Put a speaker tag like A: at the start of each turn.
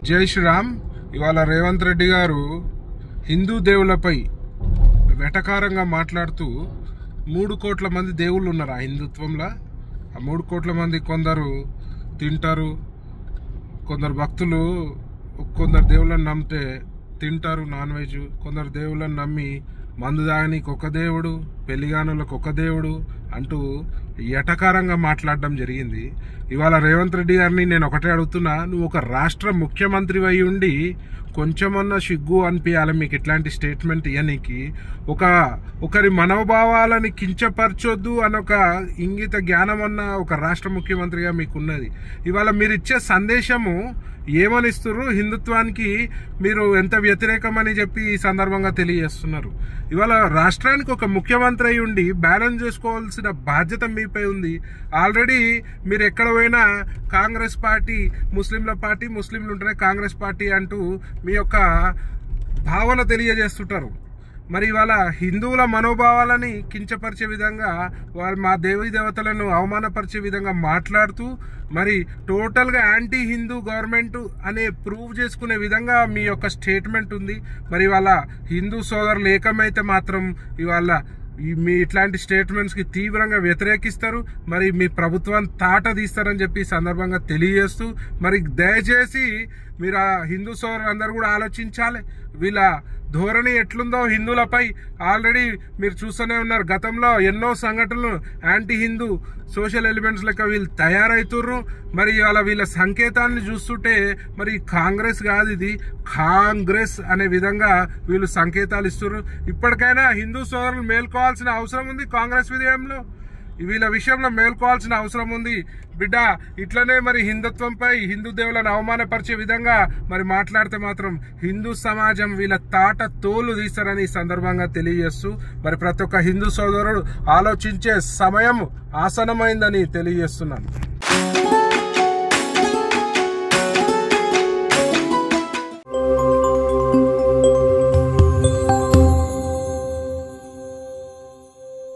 A: జై శ్రీరామ్. ఇవాళ రేవంత్ రెడ్డి గారు హిందూ దేవులపై వెటకారంగా మాట్లాడుతూ 3 కోట్ల మంది దేవుళ్ళు ఉన్నారు ఆ హిందుత్వంలో. ఆ 3 కోట్ల మంది కొందరు తింటారు, కొందరు భక్తులు కొందరు దేవుళ్ళని నమ్మితే తింటారు నాన్ వెజ్, కొందరు దేవుళ్ళని నమ్మి మందు తాగనీకి ఒక దేవుడు, పెళ్లిగానులకు ఒక దేవుడు అంటూ ఎటకారంగా మాట్లాడడం జరిగింది. ఇవాళ రేవంత్ రెడ్డి గారిని నేను ఒకటే అడుగుతున్నా, నువ్వు ఒక రాష్ట్ర ముఖ్యమంత్రి అయి ఉండి కొంచెమన్నా సిగ్గు అనిపించాలి మీకు ఇట్లాంటి స్టేట్మెంట్ ఇవ్వనీకి. ఒకరి మనోభావాలని కించపరచొద్దు అనొక ఇంగిత జ్ఞానం అన్న ఒక రాష్ట్ర ముఖ్యమంత్రిగా మీకున్నది. ఇవాళ మీరు ఇచ్చే సందేశము ఏమనిస్తున్నారు, హిందుత్వానికి మీరు ఎంత వ్యతిరేకమని చెప్పి ఈ సందర్భంగా తెలియజేస్తున్నారు. ఇవాళ రాష్ట్రానికి ఒక ముఖ్యమంత్రి అయి ఉండి బ్యాలెన్స్ చేసుకోవాల్సిన బాధ్యత మీపై ఉంది. ఆల్రెడీ మీరు ఎక్కడ పోయినా కాంగ్రెస్ పార్టీ, ముస్లింలు ఉంటేనే కాంగ్రెస్ పార్టీ అంటూ మీ యొక్క భావన తెలియజేస్తుంటారు. మరి ఇవాళ హిందువుల మనోభావాలని కించపరిచే విధంగా, వాళ్ళు మా దేవీ దేవతలను అవమానపరిచే విధంగా మాట్లాడుతూ మరి టోటల్గా యాంటీ హిందూ గవర్నమెంట్ అనే ప్రూవ్ చేసుకునే విధంగా మీ యొక్క స్టేట్మెంట్ ఉంది. మరి ఇవాళ హిందూ సోదరులు ఏకమైతే మాత్రం ఇవాళ మీ ఇట్లాంటి స్టేట్మెంట్స్కి తీవ్రంగా వ్యతిరేకిస్తారు. మరి మీ ప్రభుత్వాన్ని తాట తీస్తారని చెప్పి ఈ సందర్భంగా తెలియజేస్తూ, మరి దయచేసి మీరు ఆ హిందూ సోదరులందరూ కూడా ఆలోచించాలి. వీళ్ళ ధోరణి ఎట్లుందో హిందువులపై ఆల్రెడీ మీరు చూస్తూనే ఉన్నారు. గతంలో ఎన్నో సంఘటనలు యాంటీ హిందూ సోషల్ ఎలిమెంట్స్ లెక్క వీళ్ళు తయారవుతుర్రు. మరి ఇవాళ వీళ్ళ సంకేతాన్ని చూస్తుంటే మరి కాంగ్రెస్ కాదు, ఇది కాంగ్రెస్ అనే విధంగా వీళ్ళు సంకేతాలు ఇస్తున్నారు. ఇప్పటికైనా హిందూ సోదరులు మేల్కోవాల్సిన అవసరం ఉంది. కాంగ్రెస్ విజయంలో వీళ్ళ విషయంలో మేల్కోవాల్సిన అవసరం ఉంది. బిడ్డ ఇట్లనే మరి హిందుత్వంపై, హిందూ దేవులను అవమానపరిచే విధంగా మరి మాట్లాడితే మాత్రం హిందూ సమాజం వీళ్ళ తాట తోలు తీస్తారని ఈ సందర్భంగా తెలియజేస్తూ, మరి ప్రతి ఒక్క హిందూ సోదరుడు ఆలోచించే సమయం ఆసనమైందని తెలియజేస్తున్నాను.